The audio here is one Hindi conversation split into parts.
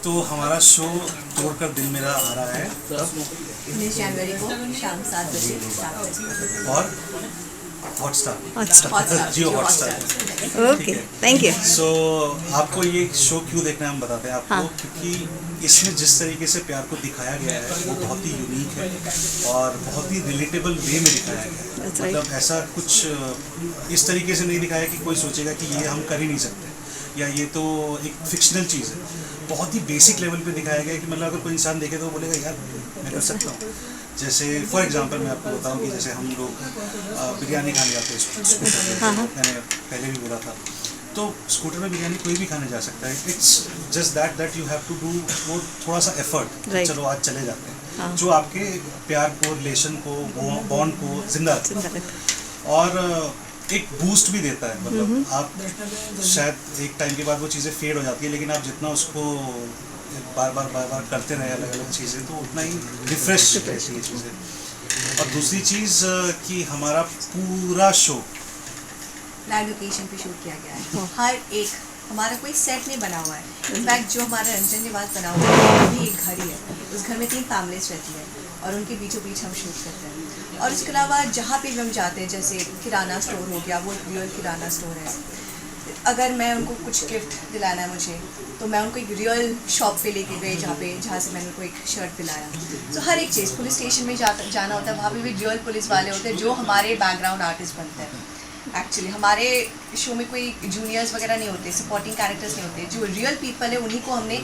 तो हमारा शो तोड़कर दिल मेरा आ रहा है तब 19 जनवरी को शाम 7 बजे स्टार्ट होगा। और Hotstar Hotstar Jio Hotstar. Okay, thank you. So आपको ये शो क्यों देखना है हम बताते हैं आपको, हाँ। क्योंकि इसमें जिस तरीके से प्यार को दिखाया गया है वो बहुत ही यूनिक है और बहुत ही रिलेटेबल वे में दिखाया गया है। That's right. मतलब ऐसा कुछ इस तरीके से नहीं दिखाया कि कोई सोचेगा कि ये हम कर ही नहीं सकते या ये तो एक फिक्शनल चीज़ है। बहुत ही बेसिक लेवल पे दिखाया गया है कि मतलब अगर कोई इंसान देखे तो वो बोलेगा यार मैं कर सकता हूँ। जैसे फॉर एग्जांपल मैं आपको बताऊं कि जैसे हम लोग बिरयानी खाने जाते हैं स्कूटर पे, मैंने पहले भी बोला था, तो स्कूटर में बिरयानी कोई भी खाने जा सकता है। It's just that you have to do वो थोड़ा सा एफर्ट। Right. चलो आज चले जाते हैं, हाँ। जो आपके प्यार को, रिलेशन को, बॉन्ड को जिंदा रखता है और एक बूस्ट भी देता है। मतलब आप शायद एक टाइम के बाद वो चीज़ें फेड हो जाती है, लेकिन आप जितना उसको बार बार करते रहे अलग अलग चीज़ें, तो उतना ही रिफ्रेश रहती है चीज़ें। और दूसरी चीज़ कि हमारा पूरा शो लाइव लोकेशन पे शूट किया गया है। हर एक हमारा कोई सेट नहीं बना हुआ है। इनफैक्ट जो हमारा रंजन निवास बना हुआ है वो भी एक घर ही है। उस घर में 3 फैमिलीज रहती है और उनके बीचों बीच हम शूट करते हैं। और उसके अलावा जहाँ पे भी हम जाते हैं, जैसे किराना स्टोर हो गया, वो रियल किराना स्टोर है। अगर मैं उनको कुछ गिफ्ट दिलाना है मुझे, तो मैं उनको एक रियल शॉप पे लेके गई जहाँ से मैंने उनको एक शर्ट दिलाया। तो हर एक चीज़, पुलिस स्टेशन में जाना होता है, वहाँ पे भी रियल पुलिस वाले होते हैं जो हमारे बैकग्राउंड आर्टिस्ट बनते हैं। एक्चुअली हमारे शो में कोई जूनियर्स वगैरह नहीं होते, सपोर्टिंग कैरेक्टर्स नहीं होते, जो रियल पीपल है उन्हीं को हमने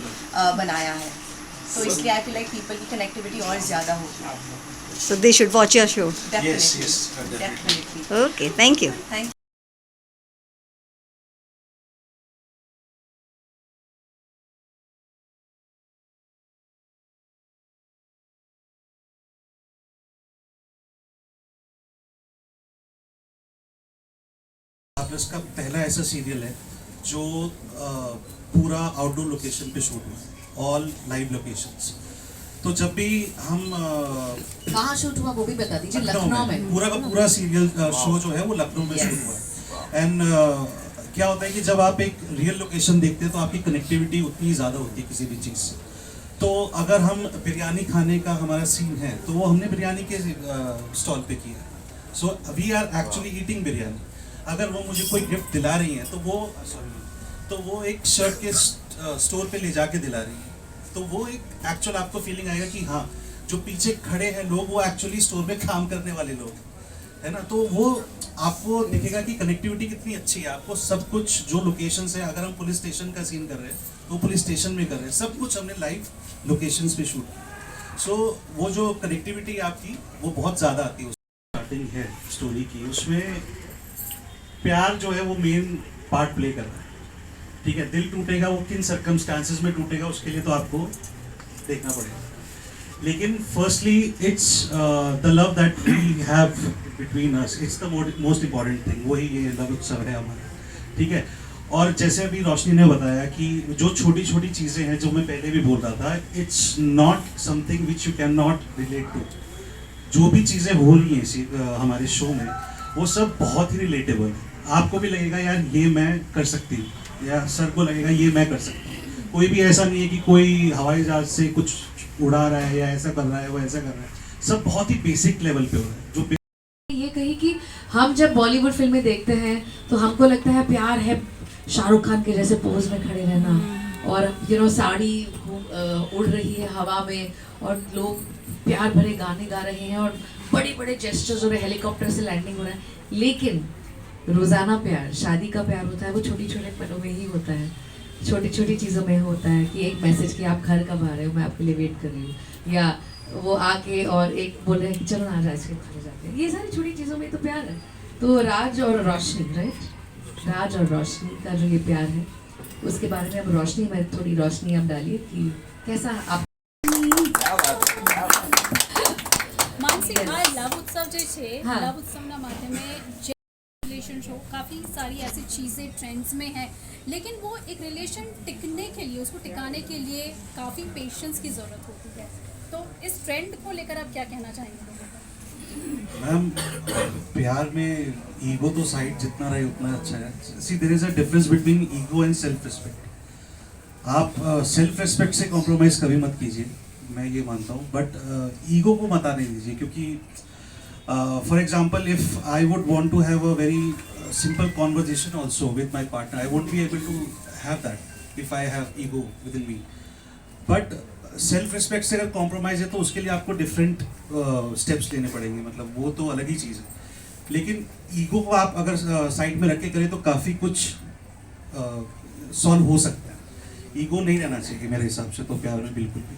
बनाया है। तो इसलिए आई फील लाइक पीपल की कनेक्टिविटी और ज़्यादा होगी। So they should watch your show. yes, definitely. Okay, thank you. Thank plus का पहला ऐसा सीरियल है जो पूरा आउटडोर लोकेशन पे शूट हुआ, ऑल लाइव लोकेशंस। तो जब भी हम कहाँ शूट हुआ वो भी बता दीजिए। लखनऊ में पूरा का पूरा सीरियल शो जो है वो लखनऊ में शूट हुआ है। एंड क्या होता है कि जब आप एक रियल लोकेशन देखते हैं तो आपकी कनेक्टिविटी उतनी ज़्यादा होती है किसी भी चीज़ से। तो अगर हम बिरयानी खाने का हमारा सीन है तो वो हमने बिरयानी के स्टॉल पे किया है। So we are actually eating biryani. अगर वो मुझे कोई गिफ्ट दिला रही हैं तो वो एक शर्ट के स्टोर पे ले जाके दिला रही है, तो वो एक एक्चुअल आपको फीलिंग आएगा कि हाँ जो पीछे खड़े हैं लोग वो एक्चुअली स्टोर में काम करने वाले लोग है ना। तो वो आपको दिखेगा कि कनेक्टिविटी कितनी अच्छी है। आपको सब कुछ जो लोकेशंस है, अगर हम पुलिस स्टेशन का सीन कर रहे हैं तो पुलिस स्टेशन में कर रहे हैं, सब कुछ हमने लाइव लोकेशंस पे शूट किया। सो वो जो कनेक्टिविटी आपकी वो बहुत ज़्यादा आती है। स्टार्टिंग है स्टोरी की, उसमें प्यार जो है वो मेन पार्ट प्ले कर रहा है। ठीक है, दिल टूटेगा वो किन सर्कमस्टांसेस में टूटेगा उसके लिए तो आपको देखना पड़ेगा। लेकिन firstly it's the love that we have between us, it's the most important thing. वही ये लव उत्सव है हमारा। ठीक है, और जैसे अभी रोशनी ने बताया कि जो छोटी छोटी चीज़ें हैं जो मैं पहले भी बोल रहा था, it's not something which you can not relate to. जो भी चीज़ें हो रही हैं हमारे शो में वो सब बहुत ही रिलेटेबल है। आपको भी लगेगा यार ये मैं कर सकती हूँ, या सर को लगेगा ये मैं कर सकती हूँ। कोई भी ऐसा नहीं है कि कोई हवाई जहाज से कुछ उड़ा रहा है या ऐसा कर रहा है वो ऐसा कर रहा है। सब बहुत ही बेसिक लेवल पे हो रहा है। जो ये कही कि हम जब बॉलीवुड फिल्में देखते हैं तो हमको लगता है प्यार है शाहरुख खान के जैसे पोज में खड़े रहना और साड़ी उड़ रही है हवा में और लोग प्यार भरे गाने गा रहे हैं और बड़े बड़े जेस्चर्स हो रहे हैं, हेलीकॉप्टर से लैंडिंग हो रहा है। लेकिन रोज़ाना प्यार, शादी का प्यार होता है वो छोटी छोटे पलों में ही होता है, छोटी छोटी चीज़ों में होता है कि एक मैसेज कि आप घर कब आ रहे हो, मैं आपके लिए वेट कर रही हूँ, या वो आके और एक बोल रहे हैं कि चलो ना आज आइसक्रीम खाने जाते हैं। ये सारी छोटी चीज़ों में तो प्यार है। तो राज और रोशनी, राइट, राज और रोशनी का जो ये प्यार है उसके बारे में अब रोशनी में थोड़ी रोशनी आप डालिए कि कैसा आप માનસી આ લવ ઉત્સવ જે છે हाँ। લવ ઉત્સવના માધ્યમે જે रिलेशन शो काफ़ी सारी ऐसी चीज़ें ट्रेंड्स में हैं, लेकिन वो एक रिलेशन टिकने के लिए, उसको टिकाने के लिए काफ़ी पेशेंस की ज़रूरत होती है। तो इस ट्रेंड को लेकर आप क्या कहना चाहेंगे? मैम प्यार में ईगो तो साइड जितना रहे उतना अच्छा है। See there is a difference between ego and self respect. आप सेल्फ रिस्पेक्ट से कॉम्प्रोमाइज़ कभी मत कीजिए, मैं ये मानता हूँ, बट ईगो को मत आने दीजिए, क्योंकि for example if I would want to have a very simple conversation also with my partner, I won't be able to have that if I have ego within me. But self respect से अगर कॉम्प्रोमाइज़ है तो उसके लिए आपको डिफरेंट स्टेप्स लेने पड़ेंगे, मतलब वो तो अलग ही चीज़ है। लेकिन ईगो को आप अगर साइड में रख के करें तो काफ़ी कुछ सॉल्व हो सकता है। ईगो नहीं रहना चाहिए मेरे हिसाब से तो प्यार में बिल्कुल भी।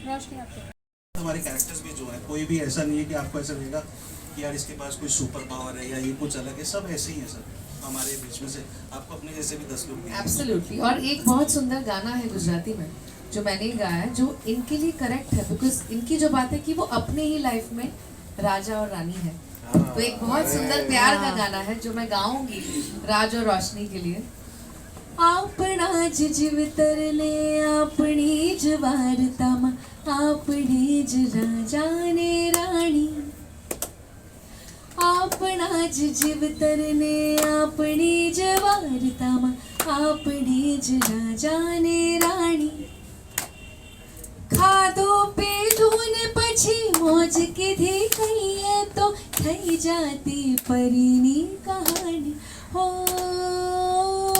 रोशनी आपके हमारे कैरेक्टर्स भी जो है, कोई भी ऐसा नहीं है कि आपको ऐसा लगेगा कि यार इसके पास कोई सुपर पावर है या ये कुछ अलग है, सब ऐसे ही है सर हमारे बीच में से, आपको अपने जैसे भी 10 लोग मिलेंगे। एब्सोल्युटली। और एक बहुत सुंदर गाना है गुजराती में जो मैंने गाया है, जो इनके लिए करेक्ट है, बिकॉज इनकी जो बात है कि वो अपने ही लाइफ में राजा और रानी है। तो एक बहुत सुंदर प्यार का गाना है जो मैं गाऊंगी राज और रोशनी के लिए। आपणा ज जीवतरने आपणी ज वार्तामा आपणी ज राजा ने राणी, आपणा ज जीवतरने आपणी ज वार्तामा आपणी ज राजा ने राणी, खाधो पीधું ને પછી મોજ કીધી કહીએ તો થઈ જાતી પરીની કહાની હો,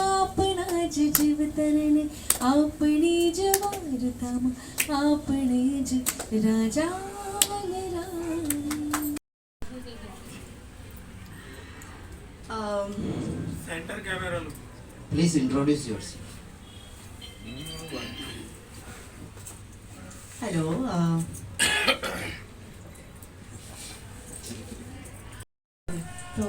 આપણા જ જીવતરને આપણી જ વાર્તામાં આપણે જ રાજા ને રાણી। सेंटर कैमरा लो। Please introduce yourself. हेलो, तो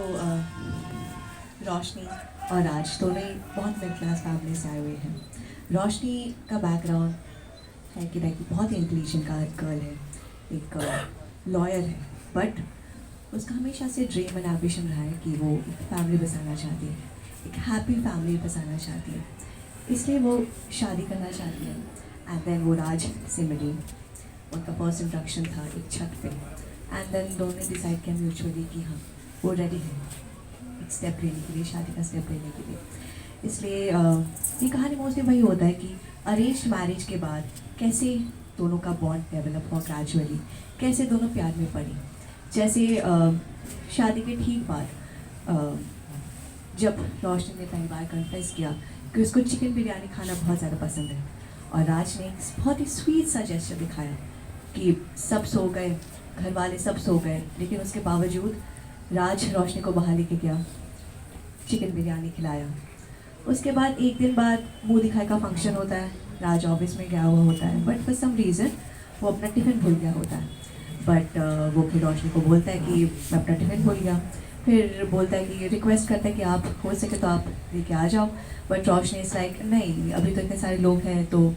रोशनी और राज दोनों ही बहुत मिडिल क्लास फैमिली से आए हुए हैं। रोशनी का बैकग्राउंड है कि लाइक बहुत ही इंटेलिजेंट का गर्ल है, एक लॉयर है, बट उसका हमेशा से ड्रीम एंड एम्बिशन रहा है कि वो एक फैमिली बसाना चाहती है, एक हैप्पी फैमिली बसाना चाहती है, इसलिए वो शादी करना चाहती है। एंड देन वो राज से मिली, उनका फर्स्ट इंट्रोडक्शन था एक छत पे, एंड देन दोनों ने डिसाइड किया म्यूचुअली कि हाँ वो रेडी है एक स्टेप लेने के लिए, शादी का स्टेप लेने के लिए। इसलिए ये कहानी मोस्टली वही होता है कि अरेंज्ड मैरिज के बाद कैसे दोनों का बॉन्ड डेवलप हुआ ग्रेजुअली, कैसे दोनों प्यार में पड़ी। जैसे शादी के ठीक बाद जब रोशनी ने पहली बार कन्फेस किया कि उसको चिकन बिरयानी खाना बहुत ज़्यादा पसंद है, और राज ने बहुत ही स्वीट सा जेस्चर दिखाया कि सब सो गए, घर वाले सब सो गए, लेकिन उसके बावजूद राज रोशनी को बाहर लेके गया, चिकन बिरयानी खिलाया। उसके बाद एक दिन बाद मुँह दिखाई का फंक्शन होता है, राज ऑफिस में गया हुआ होता है, बट फॉर सम रीज़न वो अपना टिफ़िन भूल गया होता है। बट वो फिर रोशनी को बोलता है कि मैं अपना टिफ़िन भूल गया, फिर बोलता है कि रिक्वेस्ट करता है कि आप हो सके तो आप लेके आ जाओ, बट रोशनी इज़ लाइक नहीं, अभी तो इतने सारे लोग हैं तो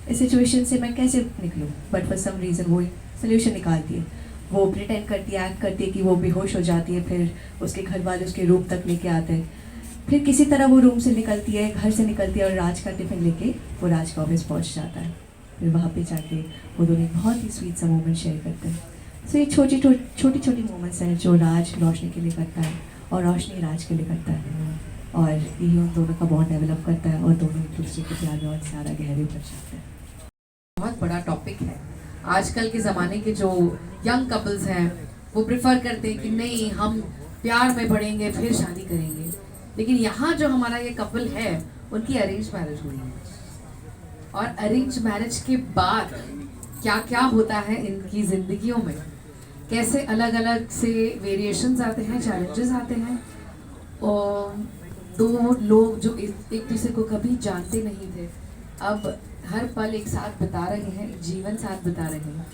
इस सिचुएशन से मैं कैसे निकलूँ। बट फॉर सम रीज़न वो सोल्यूशन निकालती है, वो प्रिटेंड करती है, एक्ट करती है कि वो बेहोश हो जाती है, फिर उसके घर वाले उसके रूम तक लेके आते हैं, फिर किसी तरह वो रूम से निकलती है, घर से निकलती है, और राज का टिफ़िन लेके वो राज का ऑफिस पहुँच जाता है। फिर वहाँ पे जाके वो दोनों बहुत ही स्वीट सा मोमेंट शेयर करते हैं। सो ये छोटी छोटी मोमेंट्स हैं जो राज रोशनी के लिए करता है और रोशनी राज के लिए करता है, और यही उन दोनों का बॉन्ड डेवलप करता है और दोनों एक दूसरे के प्यार में और ज़्यादा गहरे उतर जाते हैं। बहुत बड़ा टॉपिक है। आजकल के ज़माने के जो यंग कपल्स हैं वो प्रेफर करते हैं कि नहीं हम प्यार में पड़ेंगे फिर शादी करेंगे, लेकिन यहाँ जो हमारा ये कपल है उनकी अरेंज मैरिज हुई है, और अरेंज मैरिज के बाद क्या क्या होता है इनकी ज़िंदगियों में, कैसे अलग अलग से वेरिएशंस आते हैं, चैलेंजेस आते हैं, और दो लोग जो एक दूसरे को कभी जानते नहीं थे अब हर पल एक साथ बिता रहे हैं, एक जीवन साथ बिता रहे हैं,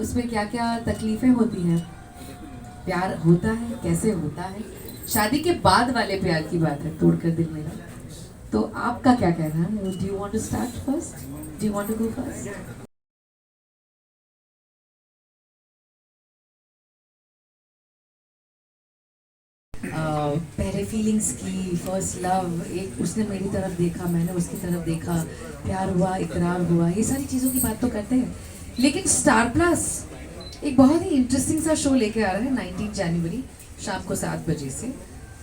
उसमें क्या क्या तकलीफ़ें होती हैं, प्यार होता है कैसे होता है, शादी के बाद वाले प्यार की बात है, तोड़कर दिल मेरा। तो आपका क्या कहना है? Do you want to start first? Do you want to go first? पहले फीलिंग्स की, फर्स्ट लव, एक उसने मेरी तरफ देखा, मैंने उसकी तरफ देखा, प्यार हुआ, इकरार हुआ, ये सारी चीज़ों की बात तो करते हैं, लेकिन स्टार प्लस एक बहुत ही इंटरेस्टिंग सा शो लेके आ रहा है 19 जनवरी शाम को 7 बजे से,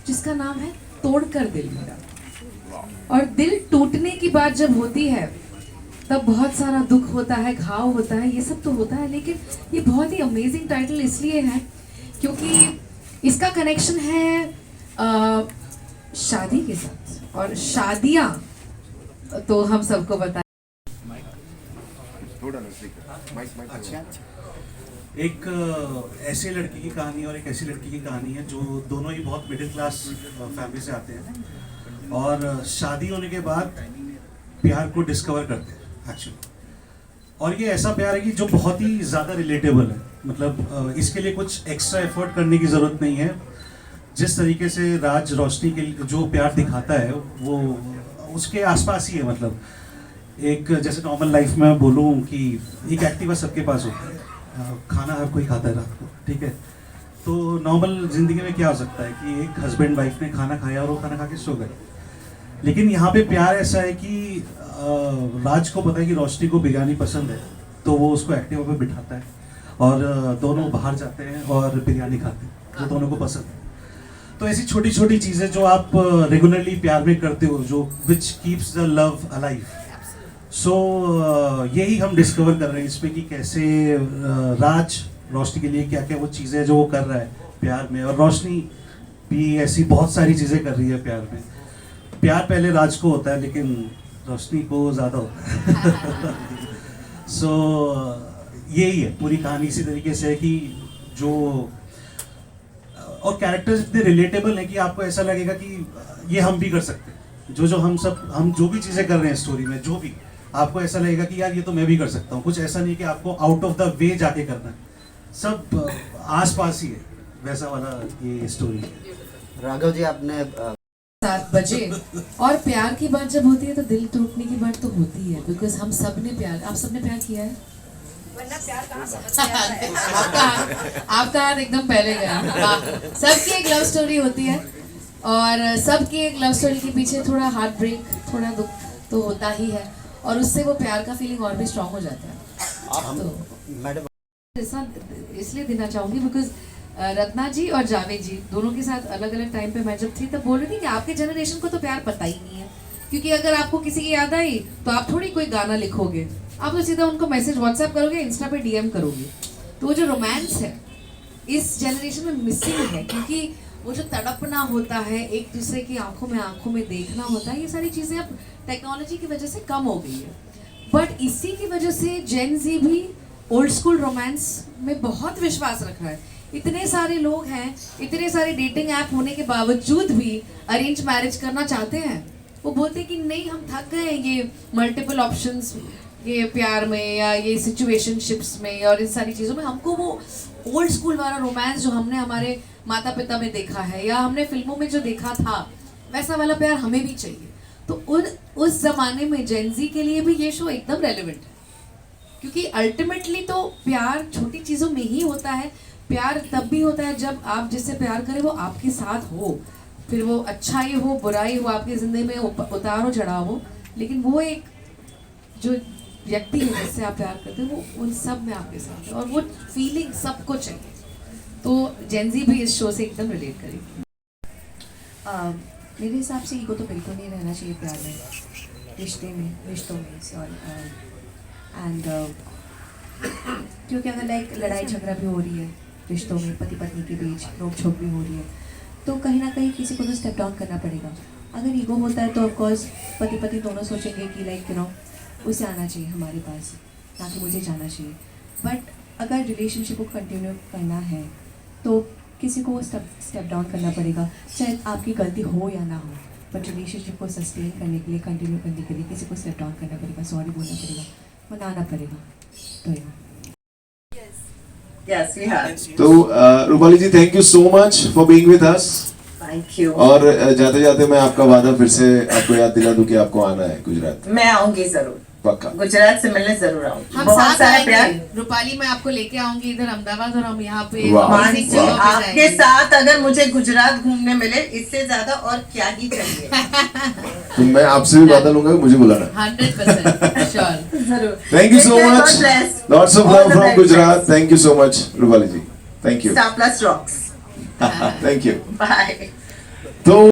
जिसका नाम है तोड़कर दिल मेरा। और दिल टूटने की बात जब होती है तब बहुत सारा दुख होता है, घाव होता है, ये सब तो होता है, लेकिन ये बहुत ही अमेजिंग टाइटल इसलिए है क्योंकि इसका कनेक्शन है शादी के साथ, और शादियाँ तो हम सबको पता अच्छा, एक ऐसे लड़की की कहानी और एक ऐसी लड़की की कहानी है जो दोनों ही बहुत मिडिल क्लास फैमिली से आते हैं और शादी होने के बाद प्यार को डिस्कवर करते हैं एक्चुअली। और ये ऐसा प्यार है कि जो बहुत ही ज़्यादा रिलेटेबल है, मतलब इसके लिए कुछ एक्स्ट्रा एफर्ट करने की ज़रूरत नहीं है। जिस तरीके से राज रोशनी के जो प्यार दिखाता है वो उसके आसपास ही है। मतलब एक जैसे नॉर्मल लाइफ में बोलूँ कि एक एक्टिवा सबके पास होता है, खाना हर कोई खाता है रात को, ठीक है। तो नॉर्मल ज़िंदगी में क्या हो सकता है कि एक हस्बैंड वाइफ ने खाना खाया और वो खाना खा के सो गए। लेकिन यहाँ पे प्यार ऐसा है कि राज को पता है कि रोशनी को बिरयानी पसंद है, तो वो उसको एक्टिवा पे बिठाता है और दोनों बाहर जाते हैं और बिरयानी खाते हैं जो दोनों को पसंद है। तो ऐसी छोटी छोटी चीज़ें जो आप रेगुलरली प्यार में करते हो, जो which keeps the love alive. So यही हम डिस्कवर कर रहे हैं इसमें कि कैसे राज रोशनी के लिए क्या क्या वो चीज़ें जो वो कर रहा है प्यार में, और रोशनी भी ऐसी बहुत सारी चीज़ें कर रही है प्यार में। प्यार पहले राज को होता है लेकिन रोशनी को ज़्यादा होता है। सो यही है पूरी कहानी। इसी तरीके से है कि जो और कैरेक्टर्स इतने रिलेटेबल हैं कि आपको ऐसा लगेगा कि ये हम भी कर सकते हैं। जो हम जो भी चीज़ें कर रहे हैं स्टोरी में, जो भी आपको ऐसा लगेगा कि यार ये तो मैं भी कर सकता हूँ। कुछ ऐसा नहीं कि आपको आउट ऑफ द वे जाके करना है, सब आसपास ही है, वैसा वाला ये स्टोरी है। राघव जी आपने 7 बजे और प्यार की बात जब होती है तो दिल टूटने की बात तो होती है, बिकॉज हम सब ने प्यार, आप सबने प्यार किया है। वरना प्यार कहाँ समझ में आता है? आपका हाथ एकदम पहले गया। सबकी एक लव स्टोरी होती है और सबकी एक लव स्टोरी के पीछे थोड़ा हार्ट ब्रेक, थोड़ा दुख तो होता ही है, और उससे वो प्यार का फीलिंग और भी स्ट्रांग हो जाता है। तो मैडम ऐसा इसलिए देना चाहूँगी बिकॉज रत्ना जी और जावेद जी दोनों के साथ अलग अलग टाइम पे मैं जब थी तब बोल रही थी कि आपके जनरेशन को तो प्यार पता ही नहीं है, क्योंकि अगर आपको किसी की याद आई तो आप थोड़ी कोई गाना लिखोगे, आप तो सीधा उनको मैसेज व्हाट्सएप करोगे, इंस्टा पे डीएम करोगे। तो वो जो रोमांस है इस जनरेशन में मिसिंग है, क्योंकि वो जो तड़पना होता है, एक दूसरे की आंखों में देखना होता है, ये सारी चीज़ें अब टेक्नोलॉजी की वजह से कम हो गई है। बट इसी की वजह से जेन जी भी ओल्ड स्कूल रोमांस में बहुत विश्वास रख रहा है। इतने सारे लोग हैं, इतने सारे डेटिंग ऐप होने के बावजूद भी अरेंज मैरिज करना चाहते हैं। वो बोलते हैं कि नहीं, हम थक गए हैं ये मल्टीपल ऑप्शंस, ये प्यार में या ये सिचुएशनशिप्स में और इन सारी चीज़ों में। हमको वो ओल्ड स्कूल वाला रोमांस जो हमने हमारे माता पिता में देखा है या हमने फिल्मों में जो देखा था, वैसा वाला प्यार हमें भी चाहिए। तो उस ज़माने में जेन ज़ी के लिए भी ये शो एकदम रेलिवेंट है, क्योंकि अल्टीमेटली तो प्यार छोटी चीज़ों में ही होता है। प्यार तब भी होता है जब आप जिससे प्यार करें वो आपके साथ हो, फिर वो अच्छाई हो बुराई हो, आपकी ज़िंदगी में उतार हो चढ़ाव हो, लेकिन वो एक जो व्यक्ति है जिससे आप प्यार करते हो वो उन सब में आपके साथ है, और वो फीलिंग सबको चाहिए। तो जेन ज़ी भी इस शो से एकदम रिलेट करेगी। मेरे हिसाब से ईगो तो बिल्कुल नहीं रहना चाहिए प्यार में, रिश्तों में सॉरी। एंड क्योंकि अगर लाइक लड़ाई झगड़ा भी हो रही है रिश्तों में, पति पत्नी के बीच नोक झोंक भी हो रही है, तो कहीं ना कहीं किसी को तो स्टेप डाउन करना पड़ेगा। अगर ईगो होता है तो ऑफकोर्स पति पत्नी दोनों सोचेंगे कि लाइक यू नो उसे आना चाहिए हमारे पास, ना कि मुझे जाना चाहिए। बट अगर रिलेशनशिप को कंटिन्यू करना है तो किसी को स्टेप डाउन करना पड़ेगा, चाहे आपकी गलती हो या ना हो, बट रिलेशनशिप को सस्टेन करने के लिए, कंटिन्यू करने के लिए किसी को स्टेप डाउन करना पड़ेगा, सॉरी बोलना पड़ेगा, मनाना पड़ेगा। तो Yes, we have. तो Rupali ji, thank you so much for being with us. Thank you. और जाते जाते मैं आपका वादा फिर से आपको याद दिला दूं कि आपको आना है गुजरात। मैं आऊंगी जरूर, पक्का। गुजरात से मिलने जरूर आऊंगी। हम बहुत साथ सारा प्यार। आएंगे रूपाली, मैं आपको लेके आऊंगी इधर अहमदाबाद और हम यहाँ पे वाह। amazing जगह पे आपके जाएंगे। साथ अगर मुझे गुजरात घूमने मिले, इससे ज्यादा और क्या ही चाहिए। तो मैं आपसे भी वादा लूंगा कि मुझे बुलाना। 100% श्योर। जरूर। Thank you so Take care, much. God bless. Lots of All love the from best. Gujarat. Thank you so much Rupali ji. Thank you. Star Plus rocks. Thank you. Bye. तो